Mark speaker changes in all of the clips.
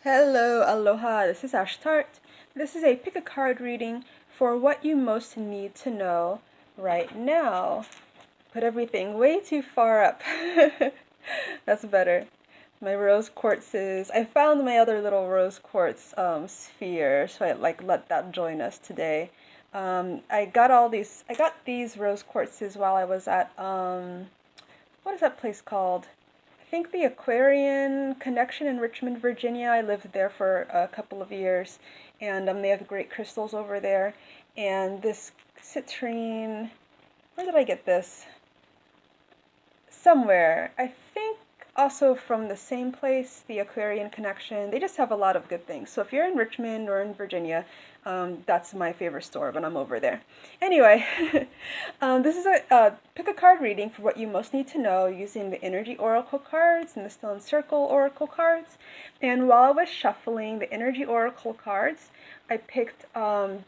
Speaker 1: Hello, aloha, this is Ashtart. This is a pick a card reading for what you most need to know right now. Put everything way too far up. That's better. My rose quartzes. I found my other little rose quartz sphere, so I let that join us today. I got these rose quartzes while I was at what is that place called? I think the Aquarian Connection in Richmond, Virginia. I lived there for a couple of years, and they have great crystals over there. And this citrine, where did I get this? Somewhere. I think also from the same place, the Aquarian Connection. They just have a lot of good things. So if you're in Richmond or in Virginia, that's my favorite store when I'm over there. Anyway, this is a pick a card reading for what you most need to know using the Energy Oracle cards and the Stone Circle Oracle cards. And while I was shuffling the Energy Oracle cards, I picked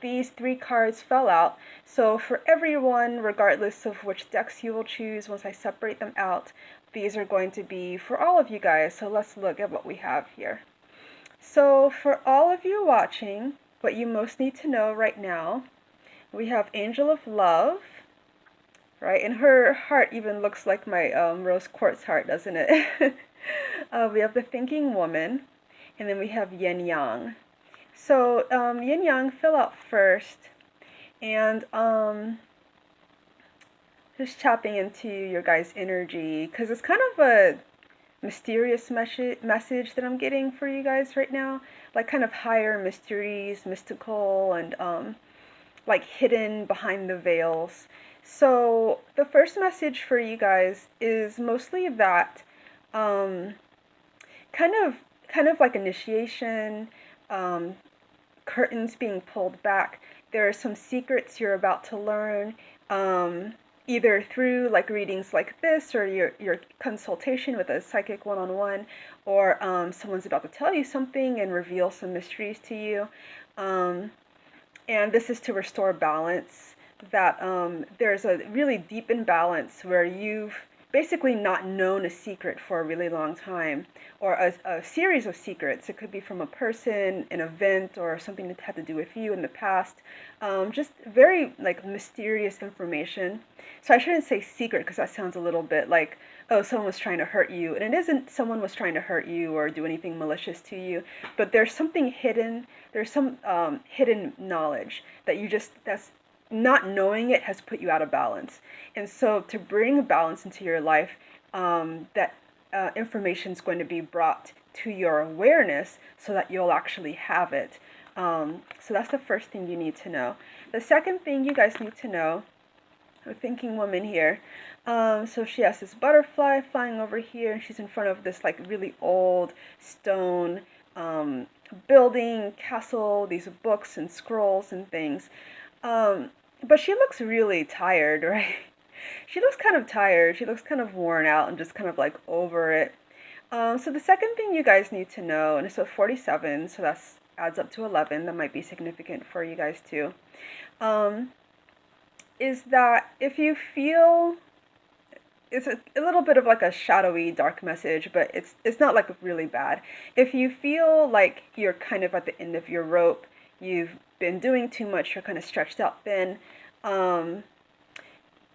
Speaker 1: these three cards fell out. So for everyone, regardless of which decks you will choose, once I separate them out, these are going to be for all of you guys. So let's look at what we have here. So for all of you watching, what you most need to know right now, we have Angel of Love, right? And her heart even looks like my rose quartz heart, doesn't it? We have the Thinking Woman, and then we have Yin Yang. So Yin Yang fill out first, and just tapping into your guys' energy, because it's kind of a mysterious message that I'm getting for you guys right now, like kind of higher mysteries, mystical, and like hidden behind the veils. So the first message for you guys is mostly that um, kind of like initiation, curtains being pulled back. There are some secrets you're about to learn, either through like readings like this or your consultation with a psychic one-on-one, or someone's about to tell you something and reveal some mysteries to you. And this is to restore balance, that there's a really deep imbalance where you've basically not known a secret for a really long time, or a series of secrets. It could be from a person, an event, or something that had to do with you in the past. Just very like mysterious information. So I shouldn't say secret because that sounds a little bit like, oh, someone was trying to hurt you. And it isn't someone was trying to hurt you or do anything malicious to you, but there's something hidden. There's some hidden knowledge that that's not knowing it has put you out of balance. And so to bring balance into your life, that information is going to be brought to your awareness so that you'll actually have it. So that's the first thing you need to know. The second thing you guys need to know, a thinking woman here. So she has this butterfly flying over here, and she's in front of this like really old stone building, castle, these books and scrolls and things. But she looks really tired, right? She looks kind of tired. She looks kind of worn out and just kind of like over it. So the second thing you guys need to know, and it's a 47, so that's adds up to 11. That might be significant for you guys too. Is that if you feel it's a little bit of like a shadowy dark message, but it's not like really bad. If you feel like you're kind of at the end of your rope, you've been doing too much, you're kind of stretched out thin,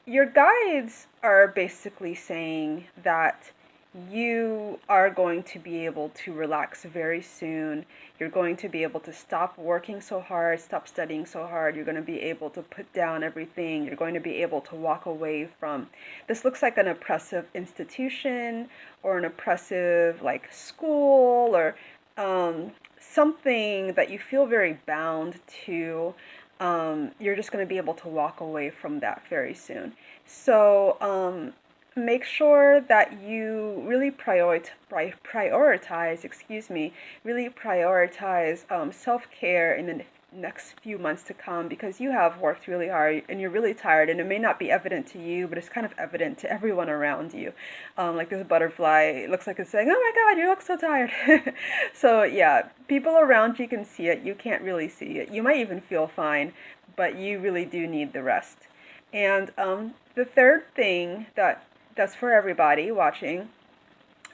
Speaker 1: your guides are basically saying that you are going to be able to relax very soon. You're going to be able to stop working so hard, stop studying so hard. You're going to be able to put down everything. You're going to be able to walk away from, this looks like an oppressive institution or an oppressive like school, or something that you feel very bound to. You're just going to be able to walk away from that very soon. So make sure that you really prioritize, really prioritize self-care in the next few months to come, because you have worked really hard and you're really tired, and it may not be evident to you, but it's kind of evident to everyone around you. Like this butterfly, it looks like it's saying, oh my God, you look so tired. So yeah, people around you can see it. You can't really see it. You might even feel fine, but you really do need the rest. And the third thing that's for everybody watching,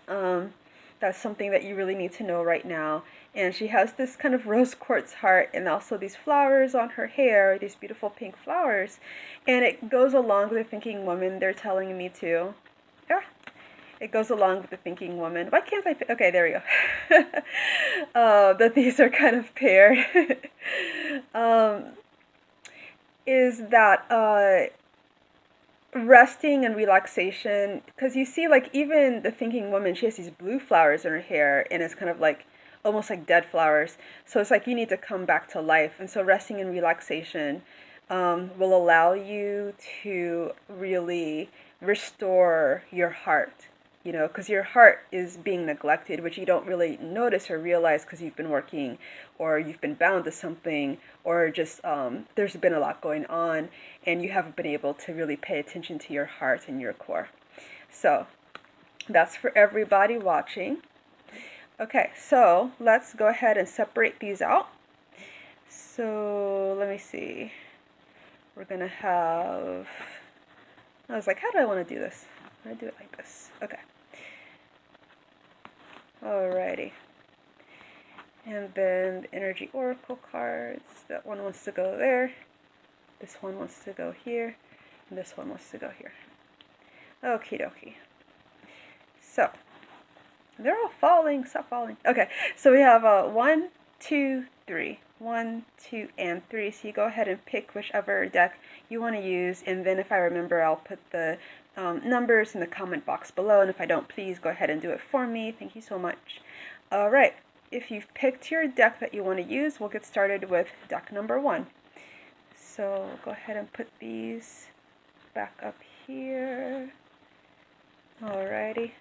Speaker 1: the That's something that you really need to know right now. And she has this kind of rose quartz heart and also these flowers on her hair, these beautiful pink flowers. And it goes along with the thinking woman, they're telling me to. Yeah, it goes along with the thinking woman. Why can't I? Okay, there we go. That these are kind of paired. Is that resting and relaxation, because you see, like, even the thinking woman, she has these blue flowers in her hair and it's kind of like almost like dead flowers, so it's like you need to come back to life. And so resting and relaxation will allow you to really restore your heart, you know, because your heart is being neglected, which you don't really notice or realize because you've been working or you've been bound to something, or just there's been a lot going on and you haven't been able to really pay attention to your heart and your core. So that's for everybody watching. Okay, so let's go ahead and separate these out. So let me see. We're gonna have, I was like, how do I want to do this? I'm gonna do it like this. Okay. Alrighty. And then the energy oracle cards. That one wants to go there. This one wants to go here. And this one wants to go here. Okie dokie. So, they're all falling. Stop falling. Okay, so we have 1, 2, 3. 1, 2, and 3. So you go ahead and pick whichever deck you want to use. And then if I remember, I'll put the numbers in the comment box below. And if I don't, please go ahead and do it for me. Thank you so much. All right. If you've picked your deck that you want to use, we'll get started with deck number 1. So go ahead and put these back up here. Alrighty.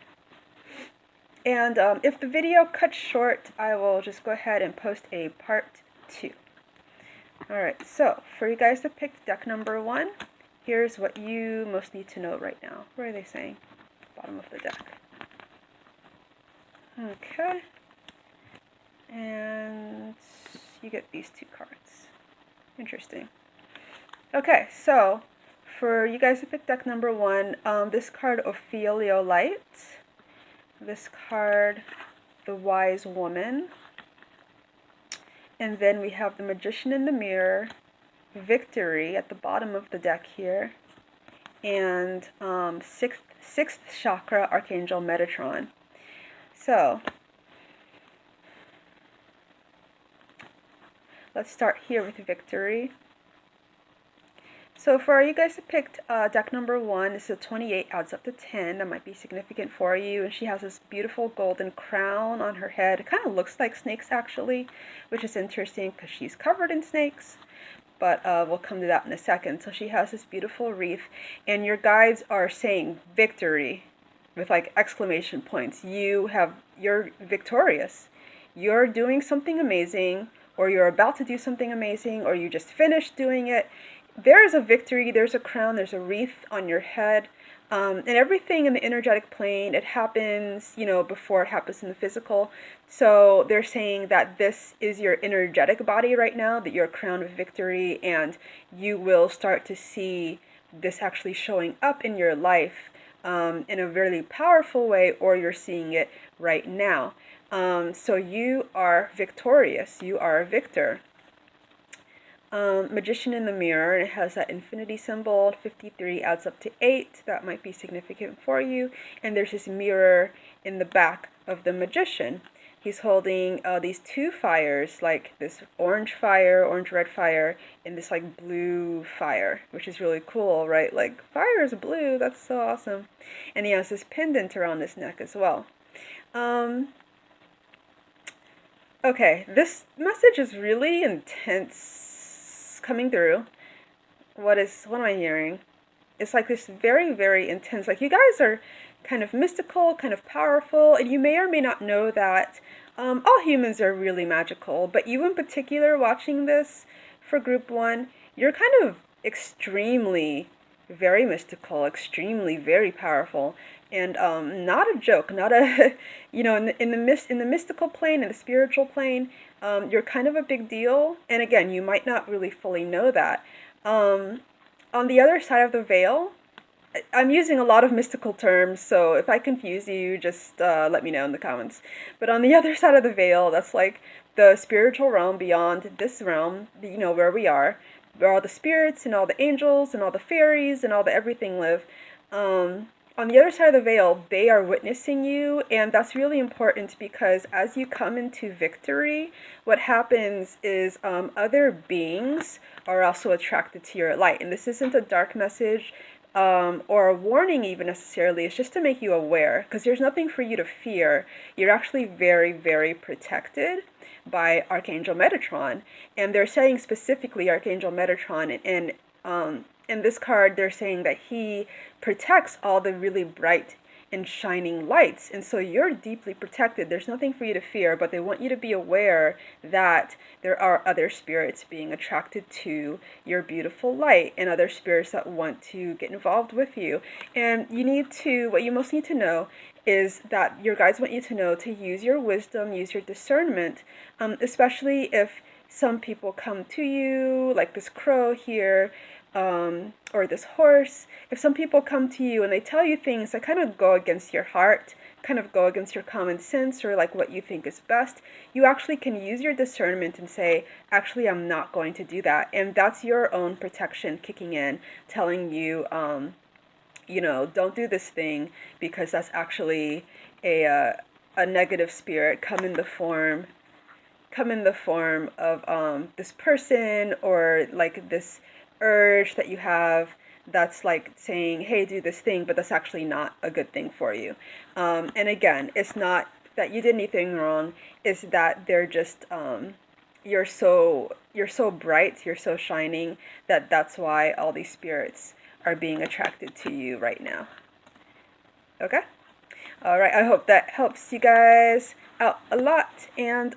Speaker 1: And if the video cuts short, I will just go ahead and post a part 2. Alright, so for you guys that picked deck number 1, here's what you most need to know right now. What are they saying? Bottom of the deck. Okay. And you get these 2 cards. Interesting. Okay, so for you guys who picked deck number 1, this card, Ophelia Light. This card, the Wise Woman. And then we have the Magician in the Mirror, Victory at the bottom of the deck here, and sixth chakra, Archangel Metatron. So let's start here with Victory. So for you guys that picked deck number 1, this is a 28, adds up to 10. That might be significant for you. And she has this beautiful golden crown on her head. It kind of looks like snakes, actually, which is interesting because she's covered in snakes. But we'll come to that in a second. So she has this beautiful wreath. And your guides are saying victory with like exclamation points. You're victorious. You're doing something amazing, or you're about to do something amazing, or you just finished doing it. There is a victory, there's a crown, there's a wreath on your head, and everything in the energetic plane, it happens, you know, before it happens in the physical. So they're saying that this is your energetic body right now, that you're crowned with victory, and you will start to see this actually showing up in your life in a really powerful way, or you're seeing it right now. So you are victorious, you are a victor. Magician in the Mirror, and it has that infinity symbol. 53 adds up to 8. That might be significant for you. And there's this mirror in the back of the Magician. He's holding these 2 fires, like this orange fire, orange-red fire, and this like blue fire, which is really cool, right? Like, fire is blue, that's so awesome. And he has this pendant around his neck as well. Okay, this message is really intense coming through. What am I hearing? It's like this very, very intense, like you guys are kind of mystical, kind of powerful, and you may or may not know that all humans are really magical, but you in particular watching this for group 1, you're kind of extremely very mystical, extremely very powerful, and not a joke, not a, you know, in the mystical plane, in the spiritual plane, you're kind of a big deal. And again, you might not really fully know that. On the other side of the veil, I'm using a lot of mystical terms, so if I confuse you, just let me know in the comments. But on the other side of the veil, that's like the spiritual realm beyond this realm, you know, where we are, where all the spirits and all the angels and all the fairies and all the everything live. On the other side of the veil, they are witnessing you, and that's really important because as you come into victory, what happens is other beings are also attracted to your light. And this isn't a dark message or a warning even necessarily. It's just to make you aware, because there's nothing for you to fear. You're actually very, very protected by Archangel Metatron, and they're saying specifically Archangel Metatron, and in this card they're saying that he protects all the really bright and shining lights, and so you're deeply protected. There's nothing for you to fear, but they want you to be aware that there are other spirits being attracted to your beautiful light, and other spirits that want to get involved with you. And what you most need to know is that your guides want you to know to use your wisdom, use your discernment, especially if some people come to you, like this crow here, or this horse. If some people come to you and they tell you things that kind of go against your heart, kind of go against your common sense, or like what you think is best, you actually can use your discernment and say, actually, I'm not going to do that. And that's your own protection kicking in, telling you, don't do this thing, because that's actually a negative spirit come in the form of this person, or like this urge that you have that's like saying, hey, do this thing, but that's actually not a good thing for you. And again, it's not that you did anything wrong, it's that they're just you're so bright, you're so shining, that's why all these spirits are being attracted to you right now. Okay? All right, I hope that helps you guys out a lot. And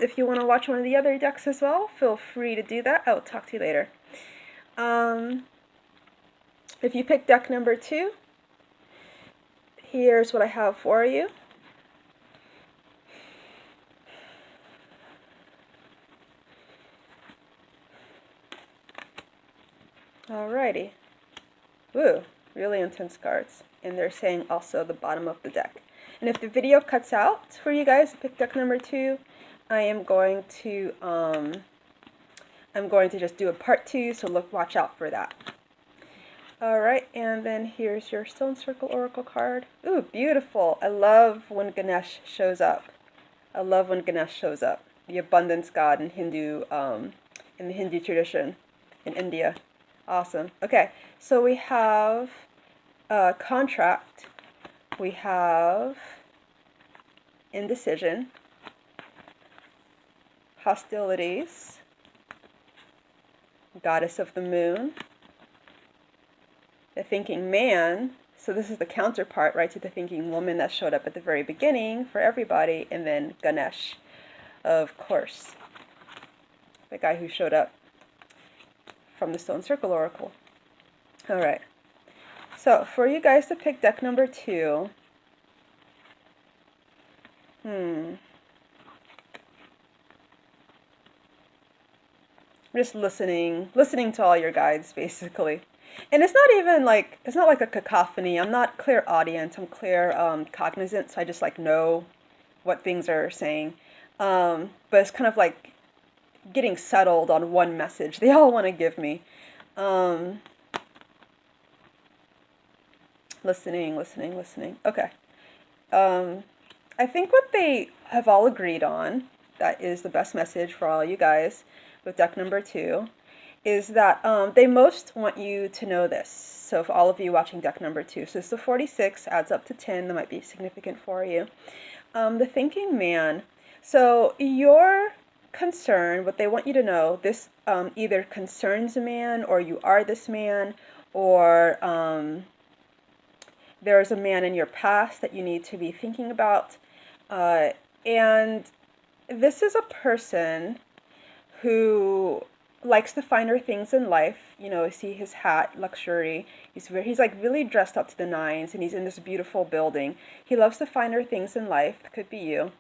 Speaker 1: if you want to watch one of the other decks as well, feel free to do that. I'll talk to you later. If you pick deck number 2, here's what I have for you. Alrighty. Woo, really intense cards. And they're saying also the bottom of the deck. And if the video cuts out for you guys to pick deck number 2, I am going to just do a part 2, so watch out for that. Alright, and then here's your Stone Circle Oracle card. Ooh, beautiful. I love when Ganesh shows up. The abundance god in Hindu, in the Hindu tradition in India. Awesome. Okay, so we have contract, we have indecision, hostilities, goddess of the moon, the thinking man. So this is the counterpart, right, to the thinking woman that showed up at the very beginning for everybody, and then Ganesh, of course, the guy who showed up from the Stone Circle Oracle. All right. So for you guys to pick deck number 2, just listening to all your guides, basically. And it's not like a cacophony. I'm not clairaudient. I'm cognizant, so I just like know what things are saying. But it's kind of like getting settled on one message they all want to give me. Listening. Okay. I think what they have all agreed on, that is the best message for all you guys with deck number 2, is that they most want you to know this. So for all of you watching deck number 2, so it's the 46, adds up to 10, that might be significant for you. The thinking man. So your concern, what they want you to know, this either concerns a man, or you are this man, or there's a man in your past that you need to be thinking about. And this is a person who likes the finer things in life. You know, see his hat, luxury. He's like really dressed up to the nines, and he's in this beautiful building. He loves the finer things in life. Could be you.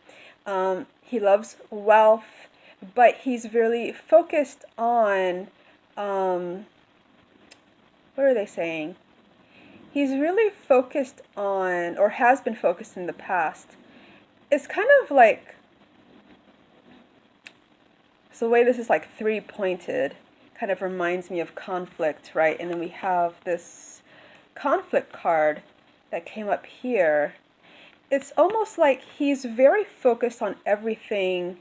Speaker 1: He loves wealth, but he's really focused on, what are they saying? he's really focused on, or has been focused in the past. It's kind of like, so the way this is like three-pointed kind of reminds me of conflict, right? And then we have this conflict card that came up here. It's almost like he's very focused on everything.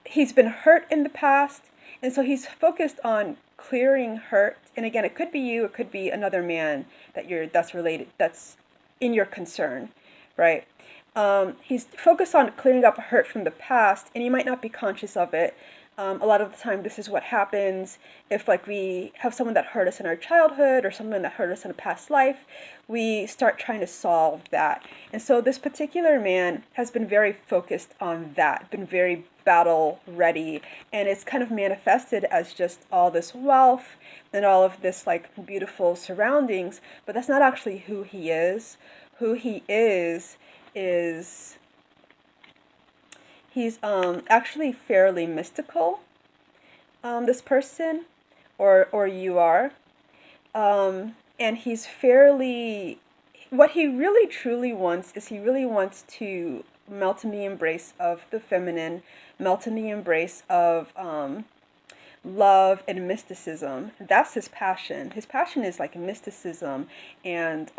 Speaker 1: He's been hurt in the past, and so he's focused on clearing hurt. And again, it could be you, it could be another man that's related, that's in your concern, right? He's focused on clearing up hurt from the past, and you might not be conscious of it. A lot of the time, this is what happens if, like, we have someone that hurt us in our childhood or someone that hurt us in a past life. We start trying to solve that. And so this particular man has been very focused on that, been very battle ready, and it's kind of manifested as just all this wealth and all of this, like, beautiful surroundings, but that's not actually who he is. Who he is he's actually fairly mystical, this person, or you are. And he's fairly, what he really truly wants is he really wants to melt in the embrace of the feminine, melt in the embrace of love and mysticism. That's his passion. His passion is like mysticism and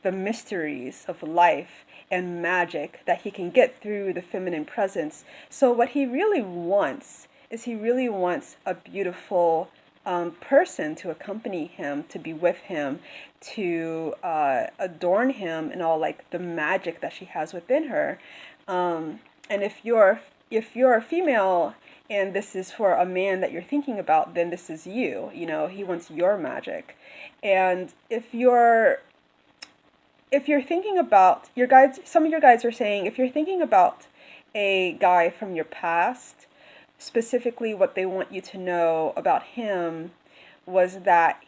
Speaker 1: the mysteries of life and magic that he can get through the feminine presence. So what he really wants is he really wants a beautiful person to accompany him, to be with him, to adorn him in all, like, the magic that she has within her. And if you're a female and this is for a man that you're thinking about, then this is you. You know, he wants your magic. And if you're thinking about your guides, some of your guides are saying, if you're thinking about a guy from your past, specifically what they want you to know about him was that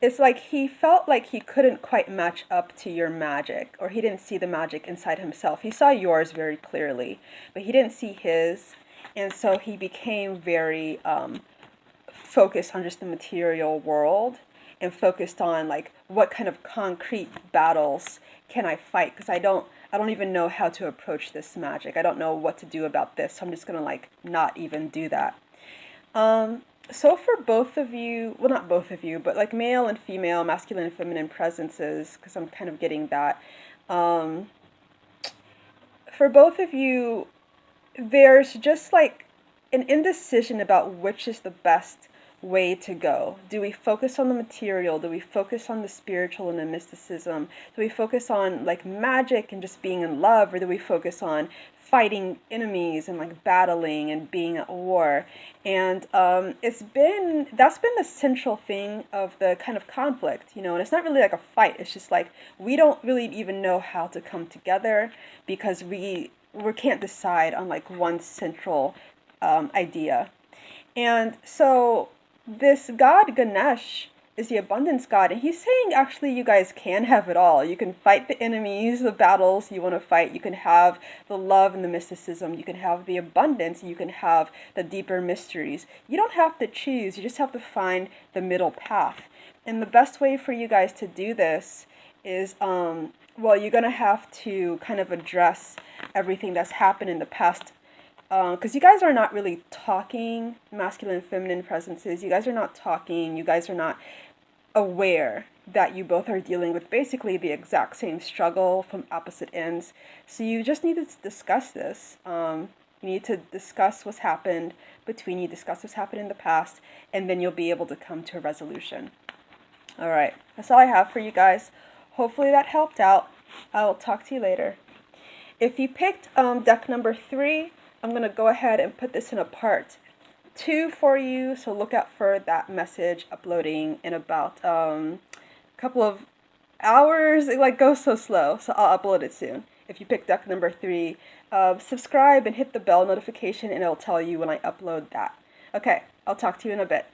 Speaker 1: it's like he felt like he couldn't quite match up to your magic, or he didn't see the magic inside himself. He saw yours very clearly, but he didn't see his, and so he became very focused on just the material world and focused on, like, what kind of concrete battles can I fight, because I don't even know how to approach this magic. I don't know what to do about this, so I'm just gonna, like, not even do that. So for both of you, well, not both of you, but like male and female, masculine and feminine presences, because I'm kind of getting that. For both of you, there's just like an indecision about which is the best way to go. Do we focus on the material? Do we focus on the spiritual and the mysticism? Do we focus on, like, magic and just being in love? Or do we focus on fighting enemies and, like, battling and being at war? And that's been the central thing of the kind of conflict, you know, and it's not really like a fight. It's just like we don't really even know how to come together because we can't decide on, like, one central idea. And so this god Ganesh is the abundance god, and he's saying actually you guys can have it all. You can fight the enemies, the battles you want to fight. You can have the love and the mysticism. You can have the abundance. You can have the deeper mysteries. You don't have to choose. You just have to find the middle path. And the best way for you guys to do this is, well, you're going to have to kind of address everything that's happened in the past. Because you guys are not really talking, masculine and feminine presences. You guys are not talking. You guys are not aware that you both are dealing with basically the exact same struggle from opposite ends. So you just need to discuss this. You need to discuss what's happened between you, discuss what's happened in the past, and then you'll be able to come to a resolution. All right, that's all I have for you guys. Hopefully that helped out. I will talk to you later. If you picked deck number 3, I'm going to go ahead and put this in a part 2 for you, so look out for that message uploading in about a couple of hours. It, like, goes so slow, so I'll upload it soon. If you pick deck number 3, subscribe and hit the bell notification, and it'll tell you when I upload that. Okay, I'll talk to you in a bit.